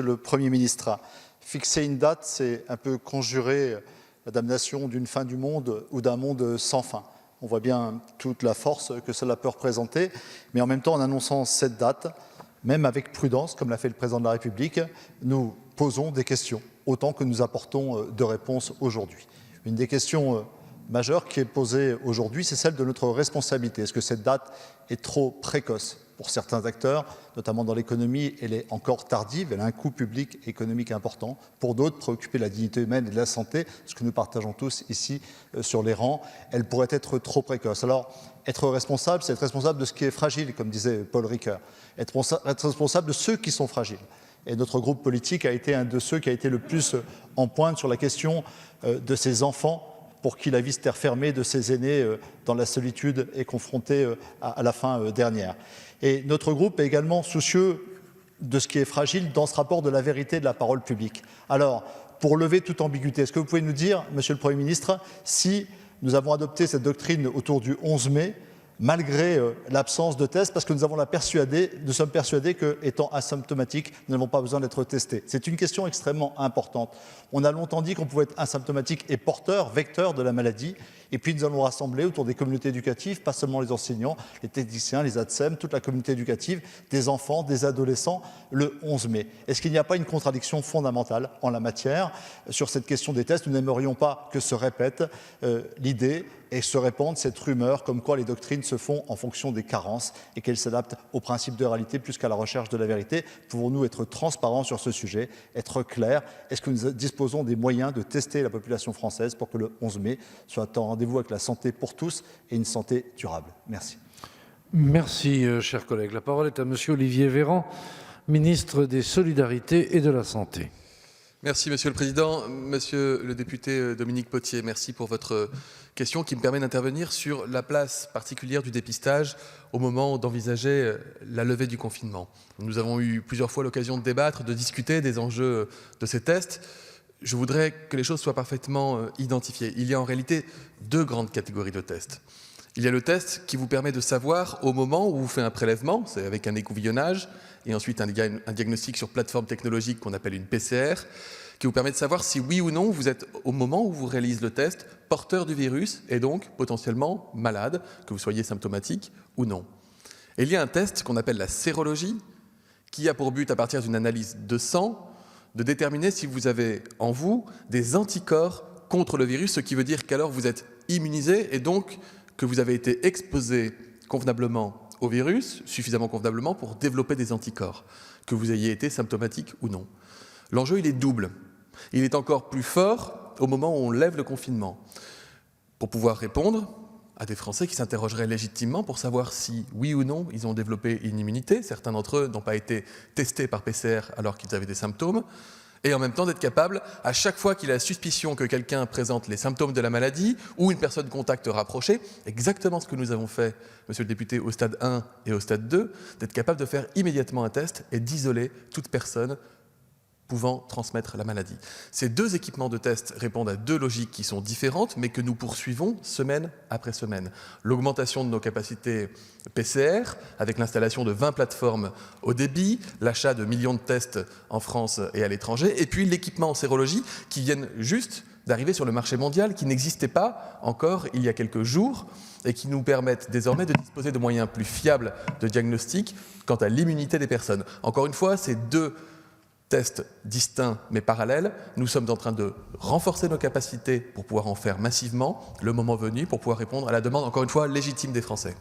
Le Premier ministre, fixer une date, c'est un peu conjurer la damnation d'une fin du monde ou d'un monde sans fin. On voit bien toute la force que cela peut représenter, mais en même temps, en annonçant cette date, même avec prudence, comme l'a fait le Président de la République, nous posons des questions, autant que nous apportons de réponses aujourd'hui. Une des questions majeures qui est posée aujourd'hui, c'est celle de notre responsabilité. Est-ce que cette date est trop précoce ? Pour certains acteurs, notamment dans l'économie, elle est encore tardive, elle a un coût public et économique important. Pour d'autres, préoccuper de la dignité humaine et de la santé, ce que nous partageons tous ici sur les rangs, elle pourrait être trop précoce. Alors, être responsable, c'est être responsable de ce qui est fragile, comme disait Paul Ricoeur. Être responsable de ceux qui sont fragiles. Et notre groupe politique a été un de ceux qui a été le plus en pointe sur la question de ces enfants pour qui la vie se terre fermée, de ces aînés dans la solitude et confrontés à la fin dernière. Et notre groupe est également soucieux de ce qui est fragile dans ce rapport de la vérité de la parole publique. Alors, pour lever toute ambiguïté, est-ce que vous pouvez nous dire, Monsieur le Premier ministre, si nous avons adopté cette doctrine autour du 11 mai, malgré l'absence de tests, parce que nous sommes persuadés qu'étant asymptomatiques, nous n'avons pas besoin d'être testés. C'est une question extrêmement importante. On a longtemps dit qu'on pouvait être asymptomatique et porteur, vecteur de la maladie, et puis nous allons rassembler autour des communautés éducatives, pas seulement les enseignants, les techniciens, les ATSEM, toute la communauté éducative, des enfants, des adolescents, le 11 mai. Est-ce qu'il n'y a pas une contradiction fondamentale en la matière sur cette question des tests? Nous n'aimerions pas que se répète l'idée et se répande cette rumeur comme quoi les doctrines se font en fonction des carences et qu'elles s'adaptent au principe de réalité plus qu'à la recherche de la vérité. Pouvons-nous être transparents sur ce sujet, être clairs? Est-ce que nous disposons des moyens de tester la population française pour que le 11 mai soit en rendez-vous avec la santé pour tous et une santé durable? Merci. Merci, chers collègues. La parole est à Monsieur Olivier Véran, ministre des Solidarités et de la Santé. Merci Monsieur le Président. Monsieur le député Dominique Potier, merci pour votre question qui me permet d'intervenir sur la place particulière du dépistage au moment d'envisager la levée du confinement. Nous avons eu plusieurs fois l'occasion de débattre, de discuter des enjeux de ces tests. Je voudrais que les choses soient parfaitement identifiées. Il y a en réalité deux grandes catégories de tests. Il y a le test qui vous permet de savoir au moment où vous faites un prélèvement, c'est avec un écouvillonnage, et ensuite un diagnostic sur plateforme technologique qu'on appelle une PCR, qui vous permet de savoir si oui ou non vous êtes, au moment où vous réalisez le test, porteur du virus et donc potentiellement malade, que vous soyez symptomatique ou non. Et il y a un test qu'on appelle la sérologie, qui a pour but, à partir d'une analyse de sang, de déterminer si vous avez en vous des anticorps contre le virus, ce qui veut dire qu'alors vous êtes immunisé et donc que vous avez été exposé convenablement au virus, suffisamment convenablement pour développer des anticorps, que vous ayez été symptomatique ou non. L'enjeu, il est double. Il est encore plus fort au moment où on lève le confinement, pour pouvoir répondre à des Français qui s'interrogeraient légitimement pour savoir si, oui ou non, ils ont développé une immunité. Certains d'entre eux n'ont pas été testés par PCR alors qu'ils avaient des symptômes. Et en même temps d'être capable, à chaque fois qu'il a la suspicion que quelqu'un présente les symptômes de la maladie ou une personne contact rapprochée, exactement ce que nous avons fait, monsieur le député, au stade 1 et au stade 2, d'être capable de faire immédiatement un test et d'isoler toute personne pouvant transmettre la maladie. Ces deux équipements de test répondent à deux logiques qui sont différentes, mais que nous poursuivons semaine après semaine. L'augmentation de nos capacités PCR, avec l'installation de 20 plateformes haut débit, l'achat de millions de tests en France et à l'étranger, et puis l'équipement en sérologie qui viennent juste d'arriver sur le marché mondial, qui n'existait pas encore il y a quelques jours, et qui nous permettent désormais de disposer de moyens plus fiables de diagnostic quant à l'immunité des personnes. Encore une fois, ces deux tests distincts mais parallèles, nous sommes en train de renforcer nos capacités pour pouvoir en faire massivement, le moment venu, pour pouvoir répondre à la demande, encore une fois, légitime des Français.